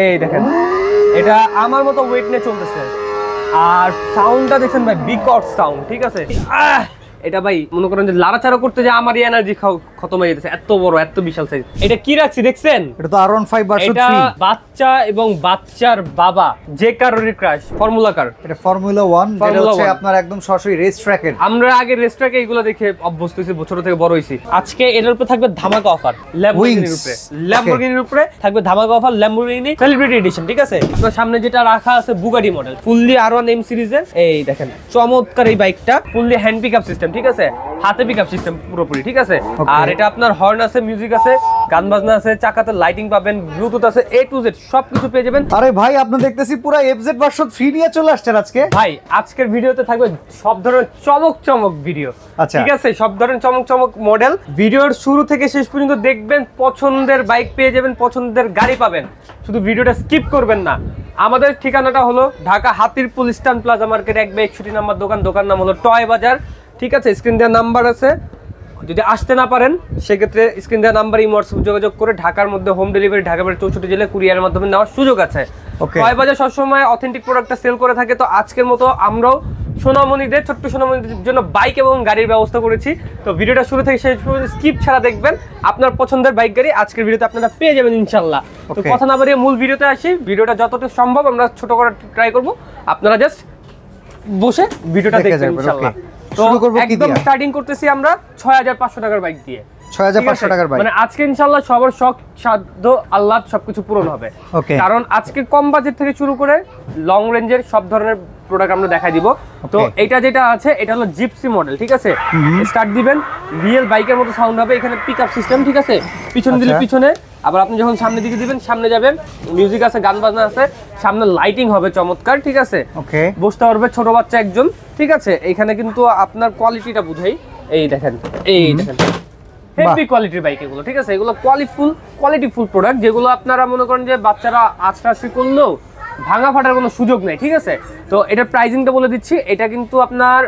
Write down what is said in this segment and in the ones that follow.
এই দেখেন, এটা আমার মতো ওয়েট নিয়ে চলতেছে। আর সাউন্ডটা দেখছেন ভাই, বিকট সাউন্ড, ঠিক আছে। এটা ভাই মনে করেন যে লাড়াচাড়া করতে যে আমার এনার্জি খতম হয়ে যেতেছে, এত বড় এত বিশাল সাইজ। এটা কি রাখছি দেখছেন? এটা তো R15 ভার্সন 3। এটা বাচ্চা এবং বাচ্চার বাবা যে কারোরই ক্রাশ, ফর্মুলা কার। এটা ফর্মুলা 1, এটা হচ্ছে আপনার একদম সরাসরি রেস ট্র্যাকের। আমরা আগে রেস ট্র্যাকে এগুলো দেখে অভ্যস্ত হইছি, ছোট থেকে বড় হইছি। আজকে এর উপরে থাকবে ধামাকা অফার, ল্যাম্বরগিনির উপরে। ল্যাম্বরগিনির উপরে থাকবে ধামাকা অফার, ল্যাম্বরগিনি সেলিব্রিটি এডিশন, ঠিক আছে। আপনার সামনে যেটা রাখা আছে Bugatti model, fully R1 M সিরিজের। এই দেখেন চমৎকার এই বাইকটা, ফুললি হ্যান্ড পিকআপ সিস্টেম, ঠিক আছে, হাতে পিকআপ সিস্টেম পুরোপুরি, ঠিক আছে। আর এটা আপনার হর্ন আছে, মিউজিক আছে, গান বাজনা আছে, চাকাতে লাইটিং পাবেন, ব্লুটুথ আছে, A to Z সবকিছু পেয়ে যাবেন। আরে ভাই আপনি দেখতেছি পুরো FZ ভার্সন 3 নিয়ে চলে আসছেন আজকে। ভাই আজকের ভিডিওতে থাকবে সব ধরনের চমক ভিডিও, ঠিক আছে, সব ধরনের চমক মডেল। ভিডিওর শুরু থেকে শেষ পর্যন্ত দেখবেন, পছন্দের বাইক পেয়ে যাবেন, পছন্দের গাড়ি পাবেন। শুধু ভিডিওটা স্কিপ করবেন না। আমাদের ঠিকানাটা হলো Dhaka Hatirpul Eastern Plaza market 1/61 নম্বর দোকান নাম হলো টয় বাজার, ঠিক আছে। স্ক্রিন দেওয়ার নাম্বার আছে, যদি আসতে না পারেন সেক্ষেত্রে স্ক্রিন দেওয়ার নাম্বার হোয়াটসঅ্যাপ যোগাযোগ করে ঢাকার মধ্যে হোম ডেলিভারি, ঢাকা বাইরে 64 জেলায় কুরিয়ারের মাধ্যমে নেওয়ার সুযোগ আছে। টয় বাজার সবসময় অথেন্টিক প্রোডাক্টটা সেল করে থাকে। তো আজকের মতো আমরাও সোনামণিদের, ছোট্ট সোনামণিদের জন্য বাইক এবং গাড়ির ব্যবস্থা করেছি। তো ভিডিওটা শুরু থেকে শেষ পর্যন্ত স্কিপ ছাড়া দেখবেন, আপনার পছন্দের বাইক গাড়ি আজকের ভিডিওতে আপনারা পেয়ে যাবেন ইনশাল্লাহ। তো কথা না বাড়িয়ে মূল ভিডিওতে আসি। ভিডিওটা যতটা সম্ভব আমরা ছোট করার ট্রাই করব, আপনারা জাস্ট বসে ভিডিওটা দেখবেন ইনশাল্লাহ। তো একদম স্টার্টিং করতেছি আমরা 6500 টাকার বাইক দিয়ে। 6500 টাকার বাইক, মানে আজকে ইনশাআল্লাহ সবার শখ সাধ্য আল্লাহ সবকিছু পূরণ হবে। কারণ আজকে কম বাজেট থেকে শুরু করে লং রেঞ্জের সব ধরনের প্রোডাক্ট আমরা দেখাই দিব। তো এটা যেটা আছে এটা হলো জিপসি মডেল, ঠিক আছে। স্টার্ট দিবেন, রিয়েল বাইকের মতো সাউন্ড হবে। এখানে পিকআপ সিস্টেম, ঠিক আছে, পিছনে দিলে পিছনে, আবার আপনি যখন সামনের দিকে দিবেন সামনে যাবেন, মিউজিক আছে, গান বাজনা আছে, সামনে লাইটিং হবে চমৎকার, ঠিক আছে। বসতে পারবে ছোট বাচ্চা একজন, ঠিক আছে। এখানে কিন্তু আপনার কোয়ালিটিটা বুঝাই, এই দেখেন, এই দেখেন হেভি কোয়ালিটির বাইক এগুলো, ঠিক আছে। এগুলো কোয়ালিটিফুল প্রোডাক্ট, যেগুলো আপনারা মনে করেন যে বাচ্চারা আছড়াছড়ি করলেও ভাঙা ফাটার কোনো সুযোগ নেই, ঠিক আছে। তো এটার প্রাইসিংটা বলে দিচ্ছি। এটা কিন্তু আপনার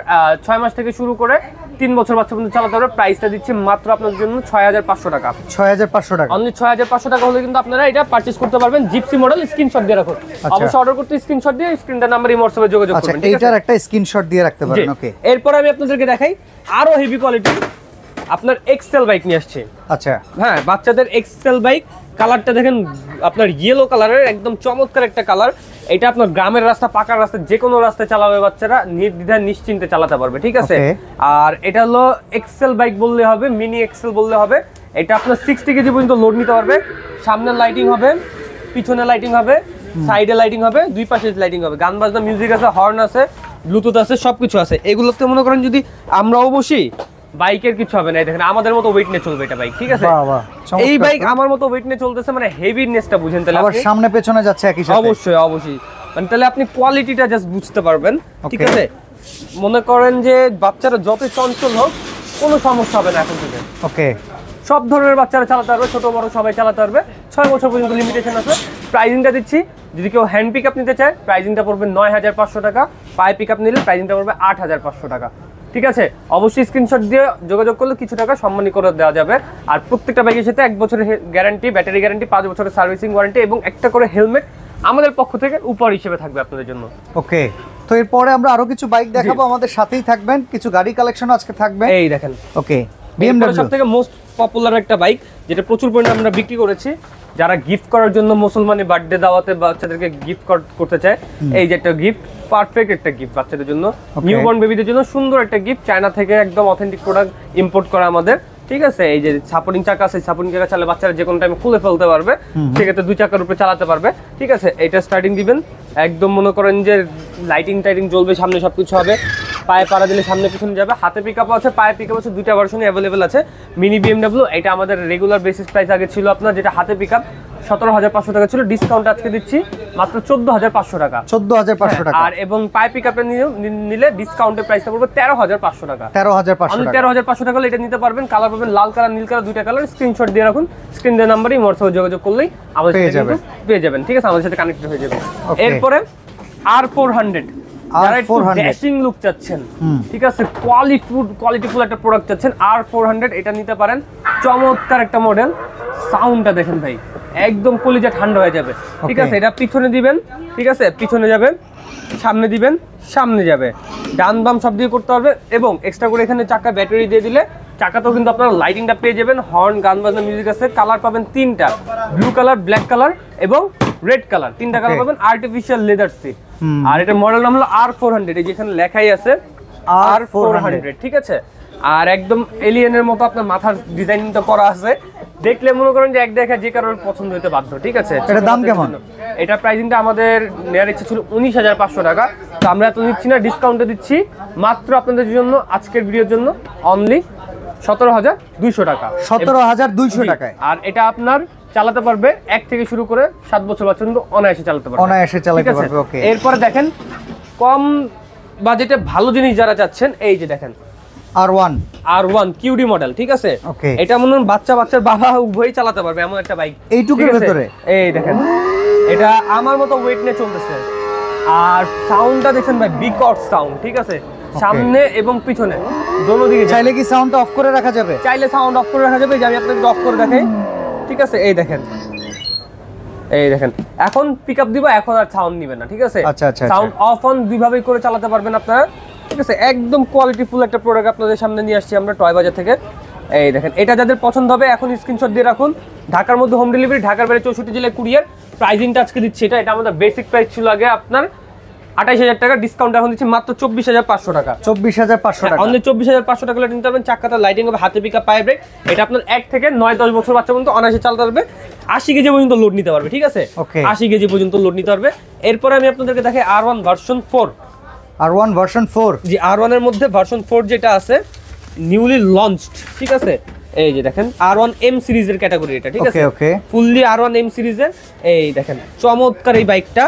6 মাস থেকে শুরু করে 3 বছর বাচ্চা পর্যন্ত চালাতে পারবে। প্রাইসটা দিচ্ছি মাত্র আপনাদের জন্য 6500 টাকা। 6500 টাকা, অনলি 6500 টাকা হলে কিন্তু আপনারা এটা পারচেজ করতে পারবেন। জিপসি মডেল, স্ক্রিনশট দিয়ে রাখুন। অবশ্যই অর্ডার করতে স্ক্রিনশট দিয়ে স্ক্রিনটার নাম্বার হোয়াটসঅ্যাপে যোগাযোগ করবেন, ঠিক আছে। এইটার একটা স্ক্রিনশট দিয়ে রাখতে পারেন। ওকে, এরপর আমি আপনাদেরকে দেখাই আরো হেভি কোয়ালিটি আপনার এক্সেল বাইক নিয়ে আসছে। আচ্ছা, হ্যাঁ, বাচ্চাদের এক্সেল বাইক। কালারটা দেখেন আপনার ইয়েলো কালারের, একদম চমৎকার একটা কালার। এটা আপনার গ্রামের রাস্তা, পাকার রাস্তা, যে কোনো রাস্তায় চালাবে বাচ্চারা নির্দ্বিধায় নিশ্চিন্তে চালাতে পারবে, ঠিক আছে। আর এটা হলো এক্সেল বাইক বললে হবে, মিনি এক্সেল বললে হবে। এটা আপনার 60 কেজি পর্যন্ত লোড নিতে পারবে। সামনে লাইটিং হবে, পিছনে লাইটিং হবে, সাইডে লাইটিং হবে, দুই পাশে লাইটিং হবে, গান বাজনা, মিউজিক আছে, হর্ন আছে, ব্লুটুথ আছে, সবকিছু আছে। এগুলোতে মনে করেন যদি আমরাও বসি, বাইকের কিছু হবে না। দেখেন আমাদের মতো ওয়েট নিয়ে চলবে এটা বাইক, ঠিক আছে। এই বাইক আমার মতো ওয়েট নিয়ে চলতেছে, মানে হেভিনেসটা বুঝেন তাহলে। আবার সামনে পেছনে যাচ্ছে একই সাথে। অবশ্যই মানে তাহলে আপনি কোয়ালিটিটা জাস্ট বুঝতে পারবেন, ঠিক আছে। মনে করেন যে বাচ্চারা যত চঞ্চল হোক কোনো সমস্যা হবে না এখন থেকে। ওকে, সব ধরনের বাচ্চারা চালাতে পারবে, ছোট বড় সবাই চালাতে পারবে। 6 বছর পর্যন্ত লিমিটেশন আছে। প্রাইসিংটা দিচ্ছি, যদি কেউ হ্যান্ড পিকআপ নিতে চায় প্রাইসিংটা পড়বে 9500 টাকা। পায়ে পিকআপ নিলে প্রাইসিংটা পড়বে 8500 টাকা, ঠিক আছে। অবশ্যই স্ক্রিনশট দিয়ে যোগাযোগ করলে কিছু টাকা সম্মানী করে দেওয়া যাবে। আর প্রত্যেকটা বাইকের সাথে 1 বছরের গ্যারান্টি, ব্যাটারি গ্যারান্টি, 5 বছরের সার্ভিসিং ওয়ারেন্টি এবং একটা করে হেলমেট আমাদের পক্ষ থেকে উপহার হিসেবে থাকবে আপনাদের জন্য। ওকে, তো এরপরে আমরা আরো কিছু বাইক দেখাবো, আমাদের সাথেই থাকবেন। কিছু গাড়ি কালেকশন আজকে থাকবে, এই দেখেন। ওকে, BMW সবথেকে মোস্ট পপুলার একটা বাইক, যেটা প্রচুর পরিমাণে আমরা বিক্রি করেছি। যারা গিফট করার জন্য মুসলমানি বার্থডে দাওয়াতে বাচ্চাদেরকে গিফট করতে চায়, এই যে একটা গিফট, পারফেক্ট একটা গিফট বাচ্চাদের জন্য, নিউবর্ন বেবিদের জন্য সুন্দর একটা গিফট। চায়না থেকে একদম অথেন্টিক প্রোডাক্ট ইম্পোর্ট করা আমাদের, ঠিক আছে। এই যে সাপোর্টিং চাকা আছে, সাপোর্টিং চাকা চালে বাচ্চারা যে কোনো টাইমে খুলে ফেলতে পারবে, সেক্ষেত্রে 2 চাকার উপরে চালাতে পারবে, ঠিক আছে। এটা স্টার্টিং দিবেন, একদম মনে করেন যে লাইটিং টাইটিং জ্বলবে, সামনে সবকিছু হবে, পায়ে পাড়া দিলে সামনে পিছনে যাবে। হাতে পিকআপ আছে, পায়ে পিকআপ আছে, 2টা ভার্সনই অ্যাভেলেবেল আছে। মিনি BMW, এটা আমাদের রেগুলার বেসিস প্রাইস আগে ছিল আপনার, যেটা হাতে পিকআপ 17500 টাকা ছিল, ডিসকাউন্ট আজকে দিচ্ছি মাত্র 14500 টাকা। 14500 টাকা। আর এবং পায়ে পিকআপে নিলে ডিসকাউন্টের প্রাইসটা পড়বে 13500 টাকা। 13500 টাকা এটা নিতে পারবেন। কালার পাবেন লাল কালার, নীল কালার, 2টা কালার। স্ক্রিনশট দিয়ে রাখুন, স্ক্রিন দেওয়ার নাম্বারে হোয়াটসঅ্যাপে যোগাযোগ করলেই আমাদের সাথে পেয়ে যাবেন, ঠিক আছে। আমাদের সাথে কানেক্টেড হয়ে যাবেন। এরপরে R400, যারা একটু ড্যাশিং লুক চাচ্ছেন, ঠিক আছে, কোয়ালিটিফুল একটা প্রোডাক্ট চাচ্ছেন, R400 এটা নিতে পারেন। চমৎকার একটা মডেল, সাউন্ডটা দেখেন ভাই, একদম কলিজা ঠান্ডা হয়ে যাবে। ঠিক আছে, এটা পিছনে দিবেন, ঠিক আছে, পিছনে যাবে, সামনে দিবেন, সামনে যাবে, ডান বাম সব দিয়ে করতে পারবে। এবং এক্সট্রা করে এখানে চাকা ব্যাটারি দিয়ে দিলে চাকাতেও কিন্তু আপনারা লাইটিংটা পেয়ে যাবেন। হর্ন, গান বাজনা, মিউজিক আছে। কালার পাবেন 3টা, ব্লু কালার, ব্ল্যাক কালার এবং রেড কালার, 3টা কালার পাবেন। Artificial leather seat. আর এটা মডেল নাম হলো R400, এই যেখানে লেখাই আছে R400, ঠিক আছে। আর একদম এলিয়েনের মতো আপনার মাথার ডিজাইনটা করা আছে, দেখলে মনে করেন যে এক দেখা যে কারোর পছন্দ হতে বাধ্য। ঠিক আছে, এটার দাম কেমন? এটা প্রাইসিংটা আমাদের নেওয়ার ইচ্ছা ছিল 19,500 টাকা, তো আমরা এত নিচ্ছি না, ডিসকাউন্টে দিচ্ছি মাত্র আপনাদের জন্য আজকের ভিডিওর জন্য অনলি 17,200 টাকা। 17,200 টাকায়। আর এটা আপনার চালাতে পারবে 1 থেকে শুরু করে 7 বছর পর্যন্ত অনায়াসে চালাতে পারবে, অনায়াসে চালাতে পারবে। ওকে, এরপরে দেখেন কম বাজেটে ভালো জিনিস যারা চাচ্ছেন, এই যে দেখেন R1 কিউডি মডেল। ঠিক আছে, এটা মনে হয় বাচ্চার বাবা উভয়ই চালাতে পারবে এমন একটা বাইক। এইটুকুর ভিতরে এই দেখেন, এটা আমার মতো ওয়েট নিয়ে চলতেছে। আর সাউন্ডটা দেখেন ভাই, বিকট সাউন্ড। ঠিক আছে, সামনে এবং পিছনে দোনো দিকে। চাইলে কি সাউন্ডটা অফ করে রাখা যাবে? চাইলে সাউন্ড অফ করে রাখা যাবে, যে আমি আপনাকে অফ করে দেখাই। ঠিক আছে, এই দেখেন, এই দেখেন, এখন পিকআপ দিব, এখন আর সাউন্ড নিবে না। ঠিক আছে, সাউন্ড অফ অন দুইভাবেই করে চালাতে পারবেন আপনারা। ঠিক আছে, একদম কোয়ালিটিফুল একটা প্রোডাক্ট আপনাদের সামনে নিয়ে আসছি আমরা টয় বাজার থেকে। এই দেখেন, এটা যাদের পছন্দ হবে এখন স্ক্রিনশট দিয়ে রাখুন। ঢাকার মধ্যে হোম ডেলিভারি, ঢাকার বাইরে 64 জেলায় কুরিয়ার। প্রাইসিংটা আজকে দিচ্ছি, এটা আমাদের বেসিক প্রাইস ছিল আগে আপনার 28,000 টাকা, ডিসকাউন্ট এখন দিচ্ছি মাত্র 24,500 টাকা। 24,500 টাকা, অনলি 24,500 টাকা নিতে পারবেন। চাকাটা লাইটিং হবে, হাতে পিকআপ, পায়ে ব্রেক। এটা আপনার 1 থেকে 9-10 বছর বাচ্চা পর্যন্ত অনায়াসে চালাতে পারবে। 80 কেজি পর্যন্ত লোড নিতে পারবে। ঠিক আছে, 80 কেজি পর্যন্ত লোড নিতে পারবে। এরপর আমি আপনাদেরকে দেখাই R1 ভার্সন 4। R1 ভার্সন 4, জি, R1 এর মধ্যে ভার্সন 4 যেটা আছে, নিউলি লঞ্চড। ঠিক আছে, এই যে দেখেন R1 M সিরিজের ক্যাটাগরি এটা। ঠিক আছে, ফুললি R1 M সিরিজের। এই দেখেন চমৎকার এই বাইকটা।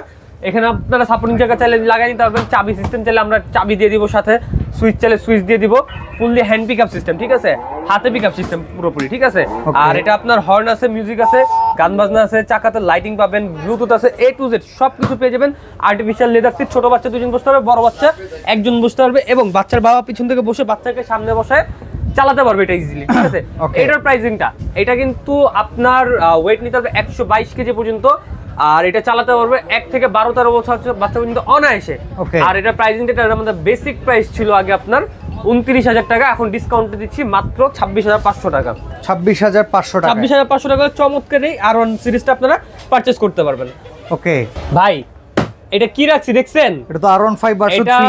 এখানে আপনারা সাপোর্টিং জায়গা চাইলে লাগাই নিতে পারবেন। চাবি সিস্টেম চাইলে আমরা চাবি দিয়ে দিব, সাথে সুইচ চাইলে সুইচ দিয়ে দিব। Fully hand pickup system. ঠিক আছে, হাতে পিকআপ সিস্টেম পুরোপুরি। ঠিক আছে, আর এটা আপনার হর্ন আছে, মিউজিক আছে, গান বাজনা আছে, চাকাতে লাইটিং পাবেন, ব্লুটুথ আছে, A to Z সবকিছু পেয়ে যাবেন। আর্টিফিশিয়াল লেদার সিট, ছোট বাচ্চা 2জন বসতে পারবে, বড় বাচ্চা 1জন বসতে পারবে, এবং বাচ্চার বাবা পিছন থেকে বসে বাচ্চাকে সামনে বসায় চালাতে পারবে এটা ইজিলি। ঠিক আছে, এটার প্রাইসিংটা, এটা কিন্তু আপনার ওয়েট নিতে হবে 122 কেজি পর্যন্ত। আর এটা চালাতে পারবে 1 থেকে 12-13 বছর বাচ্চা পর্যন্ত অনায়াসে। আর এটা প্রাইসিংটা, আমাদের বেসিক প্রাইস ছিল আগে আপনার 29,000 টাকা, এখন ডিসকাউন্টে দিচ্ছি মাত্র 26,500 টাকা। 26,500 টাকা, 26,500 টাকা চমৎকার এই R1 সিরিজটা আপনারা পারচেজ করতে পারবেন। ওকে ভাই, এটা কি রাখছি দেখছেন? এটা তো R1 5 ভার্সন 3। এটা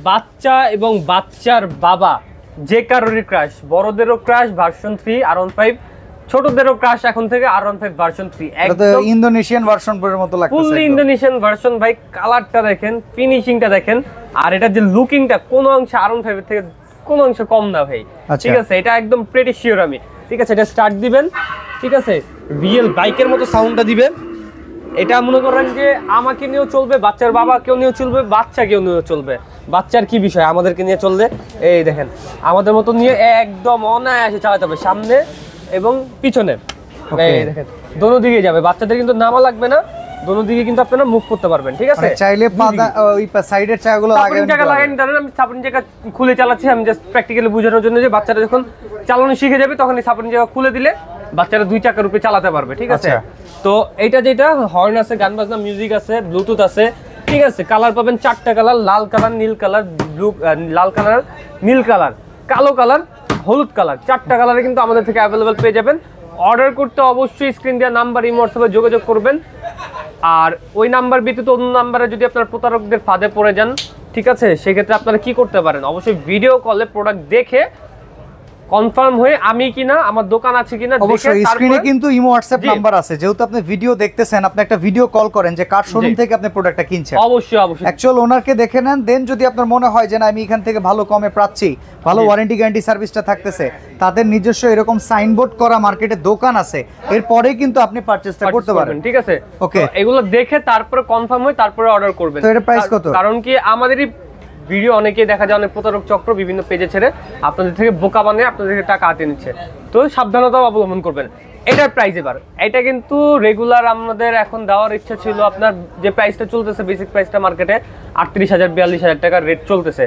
বাচ্চা এবং বাচ্চার বাবা যে কারোরই ক্রাশ, বড়দেরও ক্রাশ ভার্সন 3 R1 5, ছোটদেরও ক্রাশ এখন থেকে R1 5 ভার্সন 3। একদম ইন্দোনেশিয়ান ভার্সন এর মতো লাগতেছে, ফুললি ইন্দোনেশিয়ান ভার্সন ভাই। কালারটা দেখেন, ফিনিশিংটা দেখেন, আর এটা যে লুকিংটা কোন অংশে R1 5 এর থেকে কোন অংশে কম না ভাই। ঠিক আছে, এটা একদম প্রিটি শিওর আমি। ঠিক আছে, এটা স্টার্ট দিবেন, ঠিক আছে, রিয়েল বাইকের মতো সাউন্ডটা দিবেন। এটা মনে করেন যে আমাকে নিয়েও চলবে, বাচ্চার বাবা কেউ নিয়েও চলবে, বাচ্চা কেউ নিয়েও চলবে। বাচ্চার কি বিষয়, আমাদেরকে নিয়ে চলবে। এই দেখেন, আমাদের মতো নিয়ে একদম অনায়াসে চালাতে হবে, সামনে এবং পিছনে। এই দেখেন, দোনো দিকে যাবে, বাচ্চাদের কিন্তু নামা লাগবে না, দোনো দিকে কিন্তু আপনারা মুভ করতে পারবেন। ঠিক আছে, চাইলে ওই সাইডের চাকাগুলো লাগাই নিতে পারেন। আমি সাপোর্টিং জায়গা খুলে চালাচ্ছি, আমি জাস্ট প্র্যাকটিক্যালি বোঝানোর জন্য, যে বাচ্চারা যখন চালানো শিখে যাবে তখন এই সাপোর্টিং জায়গা খুলে দিলে বাচ্চারা 2 চাকার উপরে চালাতে পারবে। ঠিক আছে, তো এইটা যেটা হর্ন আছে, গান বাজনা, মিউজিক আছে, ব্লুটুথ আছে। ঠিক আছে, কালার পাবেন 4টা কালার, লাল কালার, নীল কালার, ব্লু, লাল কালার, নীল কালার, কালো কালার, হলুদ কালার, 4টা কালারে কিন্তু আমাদের থেকে অ্যাভেলেবল পেয়ে যাবেন। অর্ডার করতে অবশ্যই স্ক্রিন দেওয়া নাম্বার, ইমো, হোয়াটসঅ্যাপে যোগাযোগ করবেন। আর ওই নাম্বার ব্যতীত অন্য নাম্বারে যদি আপনারা প্রতারকদের ফাঁদে পড়ে যান, ঠিক আছে, সেক্ষেত্রে আপনারা কি করতে পারেন, অবশ্যই ভিডিও কলে প্রোডাক্ট দেখে কনফার্ম হয়ে আমি কিনা, আমার দোকান আছে কিনা, অবশ্যই স্ক্রিনে কিন্তু ইমো হোয়াটসঅ্যাপ নাম্বার আছে। যেহেতু আপনি ভিডিও দেখতেছেন, আপনি একটা ভিডিও কল করেন যে কার শোরুম থেকে আপনি প্রোডাক্টটা কিনছেন। অবশ্যই অবশ্যই অ্যাকচুয়াল ওনারকে দেখে নেন, দেন যদি আপনার মনে হয় যে না আমি এখান থেকে ভালো কমে পাচ্ছি, ভালো ওয়ারেন্টি গ্যারান্টি সার্ভিসটা থাকতেছে, তাদের নিজস্ব এরকম সাইনবোর্ড করা মার্কেটে দোকান আছে, এরপরে কিন্তু আপনি পারচেজটা করতে পারবেন। ঠিক আছে, ওকে, এগুলো দেখে তারপরে কনফার্ম হয়, তারপরে অর্ডার করবেন। তো এর প্রাইস কত? কারণ কি আমাদেরই ভিডিও অনেকেই দেখা যায় অনেক প্রতারক চক্র বিভিন্ন পেজে ছেড়ে আপনাদের থেকে বোকা বানিয়ে আপনাদের থেকে টাকা হাতে নিচ্ছে, তো সাবধানতা অবলম্বন করবেন। এটার প্রাইস এবার এটা কিন্তু রেগুলার আমাদের এখন দেওয়ার ইচ্ছা ছিল, আপনার যে প্রাইসটা চলতেছে বেসিক প্রাইসটা মার্কেটে 38,000-42,000 টাকার রেট চলতেছে,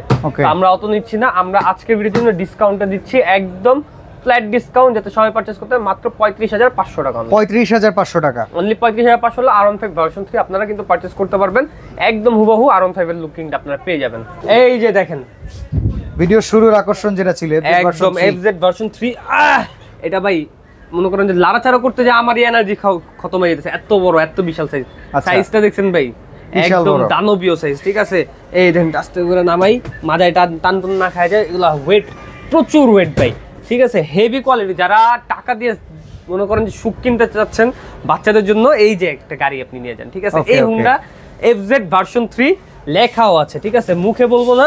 আমরা অত নিচ্ছি না। আমরা আজকের ভিডিওর জন্য ডিসকাউন্টটা দিচ্ছি একদম ফ্ল্যাট ডিসকাউন্ট যাতে সবাই পারচেজ করতে মাত্র 35,500 টাকা। 35,500 টাকা অনলি 35,500 হলে R15 ভার্সন 3 আপনারা কিন্তু পারচেজ করতে পারবেন। একদম হুবহু R15 এর লুকিংটা আপনারা পেয়ে যাবেন। এই যে দেখেন ভিডিও শুরুর আকর্ষণ যেটা ছিল একদম FZ ভার্সন 3। এটা ভাই মনে করেন যে লাড়াচাড়া করতে যে আমারই এনার্জি খতম হয়ে যেতেছে, এত বড় এত বিশাল সাইজ। সাইজটা দেখছেন ভাই একদম দানবীয় সাইজ, ঠিক আছে। এই দেখেন আস্তে করে নামাই, মাথায় টান টান না খায় যায়, এগুলা ওয়েট প্রচুর ওয়েট ভাই, ঠিক আছে। Heavy quality. যারা টাকা দিয়ে মনে করেন যে সুখ কিনতে চাচ্ছেন বাচ্চাদের জন্য, এই যে একটা গাড়ি আপনি নিয়ে যান, ঠিক আছে। এই হুন্ডা FZ ভার্সন 3 লেখাও আছে, ঠিক আছে, মুখে বলবো না,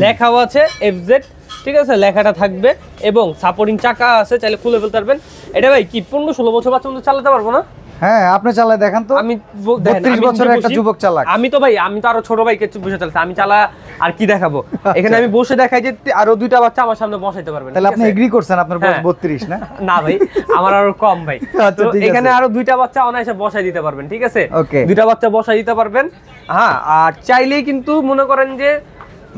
লেখাও আছে FZ, ঠিক আছে, লেখাটা থাকবে এবং সাপোর্টিং চাকা আছে, চাইলে খুলে ফেলতে পারবেন। এটা ভাই কি 15-16 বছর বাচ্চা মতো চালাতে পারবো না? হ্যাঁ আপনি চালায় দেখান তো। আমি 32 বছরের একটা যুবক চালাক। আমি তো ভাই আমি তো আরো ছোট ভাইকে বসে চালাচ্ছি, আমি চালা আর কি দেখাবো। এখানে আমি বসে দেখাই যে আরো দুইটা বাচ্চা আমার সামনে বসাইতে পারবেন। তাহলে আপনি এগ্রি করছেন আপনার বয়স 32 না? না ভাই আমার আরো কম ভাই। তো এখানে আরো দুইটা বাচ্চা অনায়াসে বসাই দিতে পারবেন, ঠিক আছে। দুইটা বাচ্চা বসাই দিতে পারবেন। হ্যাঁ আর চাইলেই কিন্তু মনে করেন যে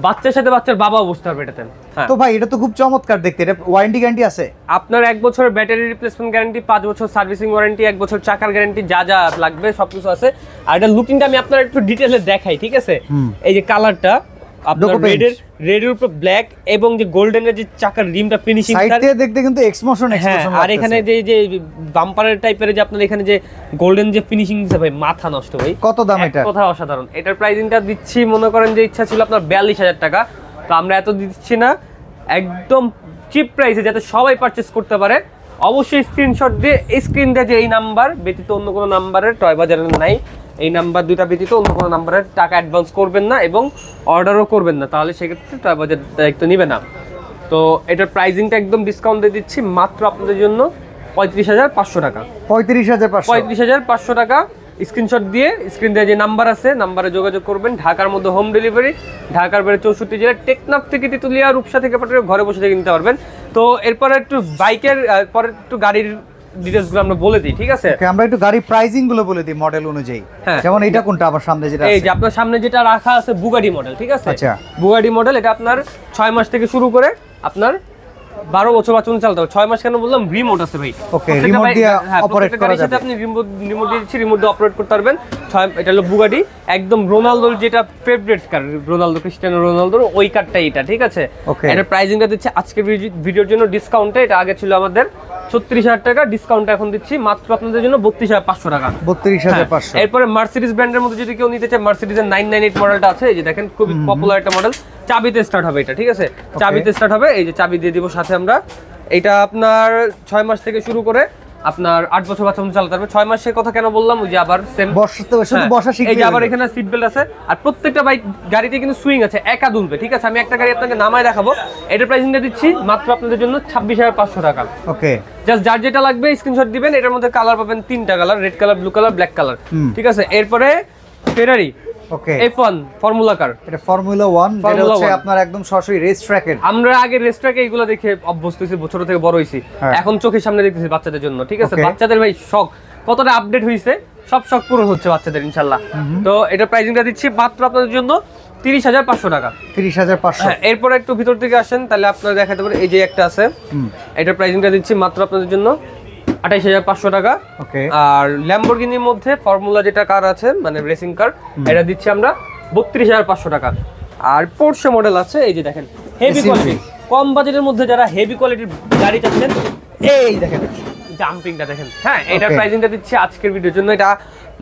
বাচ্চার সাথে বাচ্চার বাবাও বসতে পারবে এটাতে। তো ভাই এটা তো খুব চমৎকার দেখতে। এটা ওয়ারেন্টি গ্যারান্টি আছে? আপনার 1 বছরের ব্যাটারি রিপ্লেসমেন্ট গ্যারান্টি, 5 বছর সার্ভিসিং ওয়ারেন্টি, 1 বছর চাকার গ্যারান্টি, যা যা লাগবে সবকিছু আছে। আর এটা লুকিংটা আমি আপনার একটু ডিটেইলে দেখাই, ঠিক আছে। এই যে কালারটা আপনার রেডের উপর ব্ল্যাক এবং যে গোল্ডেনের যে চাকার রিমটা ফিনিশিং সাইড থেকে দেখতে কিন্তু এক্সমোশন এক্সপ্রেশন। আর এখানে যে বাম্পারের টাইপের যে আপনার এখানে যে গোল্ডেন যে ফিনিশিং দিছে ভাই, মাথা নষ্ট ভাই। কত দাম এটা? কথা অসাধারণ। এটার প্রাইসিংটা দিচ্ছি মনে করেন যে ইচ্ছা ছিল আপনার 42,000 টাকা, তো আমরা এত দিচ্ছি না, একদম চিপ প্রাইসে যাতে সবাই পারচেজ করতে পারে। অবশ্যই স্ক্রিনশট দিয়ে স্ক্রিন দিয়ে যে এই নাম্বার ব্যতীত অন্য কোনো নাম্বারের টয় বাজারের নাই, এই নাম্বার দুইটা ব্যতীত অন্য কোনো নাম্বারের টাকা অ্যাডভান্স করবেন না এবং অর্ডারও করবেন না, তাহলে সেক্ষেত্রে টয় বাজার দায়িত্ব নিবে না। তো এটার প্রাইসিংটা একদম ডিসকাউন্ট দিয়ে দিচ্ছি মাত্র আপনাদের জন্য 35,500 টাকা। 35,500 টাকা। স্ক্রিনশট দিয়ে স্ক্রিন দিয়ে যে নাম্বার আছে নাম্বারে যোগাযোগ করবেন। ঢাকার মধ্যে হোম ডেলিভারি, ঢাকার বাইরে 64 জেলা, টেকনাফ থেকে তেতুলিয়া, রূপসা থেকে পাঠিয়ে ঘরে বসে থেকে নিতে পারবেন। তো এরপরে একটু বাইকের পরে একটু গাড়ির ডিটেইলসগুলো আমরা বলে দিই, ঠিক আছে। আমরা একটু গাড়ি প্রাইসিং গুলো বলে দিই মডেল অনুযায়ী। যেমন এটা কোনটা আবার সামনে যেটা আছে? এই যে আপনার সামনে যেটা রাখা আছে বুগাটি মডেল, ঠিক আছে। আচ্ছা বুগাটি মডেল, এটা আপনার 6 মাস থেকে শুরু করে আপনার 12 বছর বাচ্চা চালাতে হবে। 6 মাস কেন বললাম, রিমোট আছে ভাই। ওকে রিমোট দিয়ে অপারেট করা যাবে। আপনি রিমোট দিয়ে দিচ্ছি, রিমোট দিয়ে অপারেট করতে পারবেন। এটা হলো বুগাটি, একদম রোনালদোর যেটা ফেভারিট কার, রোনালদো, ক্রিস্টিয়ানো রোনালদোর ওই কারটাই এটা, ঠিক আছে। এটার প্রাইসিংটা দিচ্ছে আজকের ভিডিওর জন্য ডিসকাউন্টে, এটা আগে ছিল আমাদের 36,000 টাকা, ডিসকাউন্ট এখন দিচ্ছি মাত্র আপনাদের জন্য 32,500 টাকা। 32,500। এরপরে মার্সিডিজ ব্র্যান্ডের মধ্যে যদি কেউ নিতে চায়, মার্সিডিজের 998 মডেলটা আছে, এই যে দেখেন খুবই পপুলার একটা মডেল, চাবিতে স্টার্ট হবে এটা, ঠিক আছে। চাবিতে স্টার্ট হবে, এই যে চাবি দিয়ে দিব সাথে আমরা। এটা আপনার 6 মাস থেকে শুরু করে আপনার 8 বছর বাচ্চা চালাতে পারবে। 6 মাসের কথা কেন বললাম, ওই যে আবার সেম বসা শিখবে। এই যে আবার এখানে সিট বেল্ট আছে, আর প্রত্যেকটা বাইক গাড়িতে কিন্তু সুইং আছে, একা দুলবে, ঠিক আছে। আমি একটা গাড়ি আপনাকে নামায় দেখাবো। এটার প্রাইসিংটা দিচ্ছি মাত্র আপনাদের জন্য 26,500 টাকা। ওকে জাস্ট যার যেটা লাগবে স্ক্রিনশট দিবেন। এটার মধ্যে কালার পাবেন 3টা colour, red colour, blue colour, black colour, ঠিক আছে। এরপরে ফেরারি ওকে F1 ফর্মুলা কার, এটা ফর্মুলা 1, যেটা হচ্ছে আপনার একদম সরাসরি রেস ট্র্যাকের। আমরা আগে রেস ট্র্যাকে এইগুলো দেখে অভ্যস্ত হইছি, ছোট থেকে বড় হইছি, এখন চোখের সামনে দেখতেছি বাচ্চাদের জন্য, ঠিক আছে। বাচ্চাদের ভাই শখ কতটা আপডেট হইছে, সব শখ পূরণ হচ্ছে বাচ্চাদের ইনশাআল্লাহ। তো এটা প্রাইসিংটা দিচ্ছি মাত্র আপনাদের জন্য 30,500 টাকা। 30,500। এরপর একটু ভিতর থেকে আসেন, তাহলে আপনারা দেখাতে পারেন। এই যে একটা আছে, এটার প্রাইসিংটা দিচ্ছি মাত্র আপনাদের জন্য 28,500 টাকা। আর ল্যাম্বরগিনির মধ্যে ফর্মুলা যেটা কার আছে মানে রেসিং কার, এটা দিচ্ছি আমরা 32,500 টাকা। আর পোর্শে মডেল আছে, এই যে দেখেন হেভি কোয়ালিটি, কম বাজেটের মধ্যে যারা হেভি কোয়ালিটির গাড়ি চাচ্ছেন, এই দেখেন জাম্পিংটা দেখেন। হ্যাঁ এটার প্রাইসিংটা দিচ্ছি আজকের ভিডিওর জন্য, এটা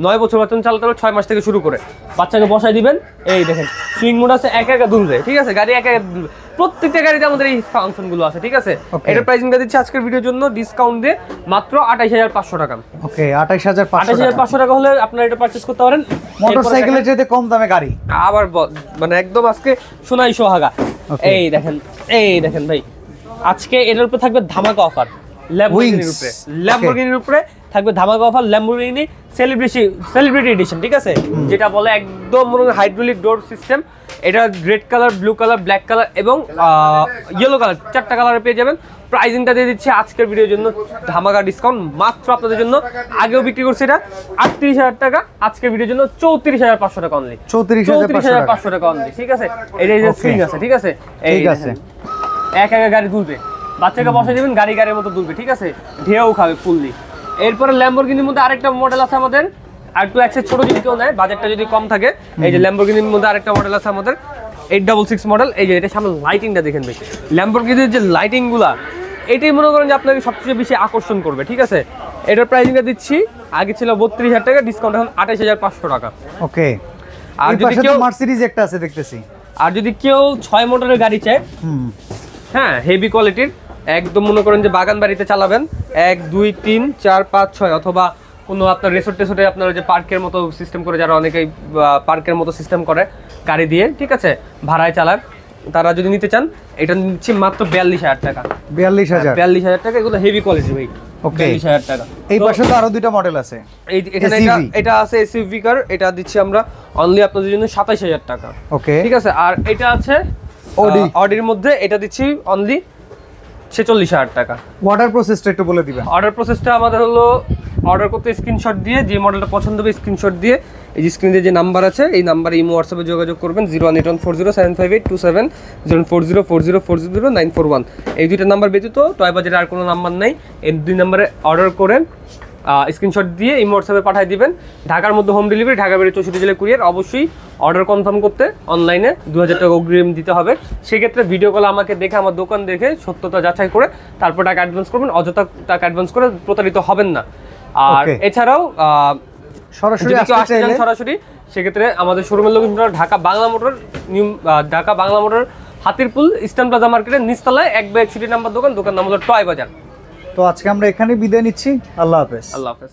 9 বছর বাচ্চা চালাতে হবে, 6 মাস থেকে শুরু করে বাচ্চাকে বসাই দিবেন। এই দেখেন সুইং মোড আছে, একা একা দুলবে, ঠিক আছে। গাড়ি একা একা দুলবে, প্রত্যেকটা গাড়িতে আমাদের এই ফাংশন গুলো আছে, ঠিক আছে। এটার প্রাইসিংটা দিচ্ছি আজকের ভিডিওর জন্য ডিসকাউন্ট দিয়ে মাত্র 28,500 টাকা। ওকে 28,500 টাকা হলে আপনারা এটা পারচেজ করতে পারেন। মোটরসাইকেলের চাইতে কম দামে গাড়ি, আবার মানে একদম আজকে সোনাই সোহাগা। এই দেখেন ভাই, আজকে এটার উপরে থাকবে ধামাকা অফার। ল্যাম্বরগিনির উপরে থাকবে ধামাকা অফার, ল্যাম্বরগিনি সেলিব্রিটি এডিশন, ঠিক আছে। যেটা বলে একদম হাইড্রোলিক ডোর সিস্টেম। এটা red colour, blue colour, black colour এবং ইয়েলো কালার, 4টা কালারে পেয়ে যাবেন। প্রাইসিংটা দিয়ে দিচ্ছি আজকের ভিডিওর জন্য ধামাকা ডিসকাউন্ট মাত্র আপনাদের জন্য। আগেও বিক্রি করছে এটা 38,000 টাকা, আজকের ভিডিওর জন্য 34,500 টাকা অনলি। 34,500 টাকা অনলি, ঠিক আছে। এই যে সুইং আছে, ঠিক আছে, এই আছে একা একা গাড়ি তুলবে, বাচ্চাকে বসাই দিবেন, গাড়ির মতো দুলবে, ঠিক আছে, ঢেউ খাবে ফুললি। এরপরে ল্যাম্বরগিনির মধ্যে আরেকটা মডেল আছে আমাদের, আর একটু অ্যাক্সেস ছোট যদি কেউ নেয়, বাজেটটা যদি কম থাকে, এই যে ল্যাম্বরগিনির মধ্যে আরেকটা মডেল আছে আমাদের 866 মডেল। এই যে এটা সামনে লাইটিংটা দেখেন ভাই, ল্যাম্বরগিনির যে লাইটিংগুলা, এটাই মনে করেন যে আপনাকে সবচেয়ে বেশি আকর্ষণ করবে, ঠিক আছে। এটার প্রাইসিংটা দিচ্ছি, আগে ছিল 32,000 টাকা, ডিসকাউন্ট এখন 28,500 টাকা। ওকে। আর যদি কেউ মার্সিডিজ একটা আছে দেখতেছি, আর যদি কেউ 6 মোটরের গাড়ি চায়, হ্যাঁ, হেভি কোয়ালিটির, একদম মনে করেন যে বাগান বাড়িতে চালাবেন, 1 2 3 4 5 6, অথবা কোনো আপনার রিসোর্ট টেসোর্টে আপনার যে পার্কের মতো সিস্টেম করে, যারা অনেকেই পার্কের মতো সিস্টেম করে গাড়ি দিয়ে, ঠিক আছে, ভাড়ায় চালান, তারা যদি নিতে চান, এটা নিচ্ছি মাত্র 42,000 টাকা। 42,000 টাকা, এগুলো হেভি কোয়ালিটি ভাই। ওকে, 42,000 টাকা। এই পাশে তো আরো দুইটা মডেল আছে, এই এখানে এটা আছে এসইউভি কার, এটা দিচ্ছি আমরা অনলি আপনাদের জন্য 27,000 টাকা। ওকে, ঠিক আছে। আর এটা আছে অডির মধ্যে, এটা দিচ্ছি অনলি 46,000 টাকা। অর্ডার প্রসেসটা একটু বলে দিবেন। অর্ডার প্রসেসটা আমাদের হলো, অর্ডার করতে স্ক্রিনশট দিয়ে, যে মডেলটা পছন্দ হবে স্ক্রিনশট দিয়ে, এই যে স্ক্রিনে যে নাম্বার আছে, এই নাম্বারে ইমো হোয়াটসঅ্যাপে যোগাযোগ করবেন, 01814075827, 04040400941। এই দুইটা নাম্বার ব্যতীত টয় বাজারে আর কোনো নাম্বার নাই। এই দুই নাম্বারে অর্ডার করেন, স্ক্রিনশট দিয়ে ইমো হোয়াটসঅ্যাপে পাঠিয়ে দিবেন। ঢাকার মধ্যে হোম ডেলিভারি, ঢাকা বাইরে 64 জেলায় কুরিয়ার। অবশ্যই অর্ডার কনফার্ম করতে অনলাইনে 2000 টাকা অগ্রিম দিতে হবে। সেক্ষেত্রে ভিডিও কল আমাকে দেখে, আমার দোকান দেখে সত্যতা যাচাই করে তারপর টাকা অ্যাডভান্স করবেন। অযথা টাকা অ্যাডভান্স করে প্রতারিত হবেন না। আর এছাড়াও সরাসরি সরাসরি, সেক্ষেত্রে আমাদের শোরুমের লোকেশনটা Dhaka Bangla Motor, Dhaka Bangla Motor, Hatirpul Eastern Plaza মার্কেটের নিচতলায় 1/61 নাম্বার দোকান নাম হলো টয় বাজার। তো আজকে আমরা এখানে বিদায় নিচ্ছি। আল্লাহ হাফেজ। আল্লাহ হাফেজ।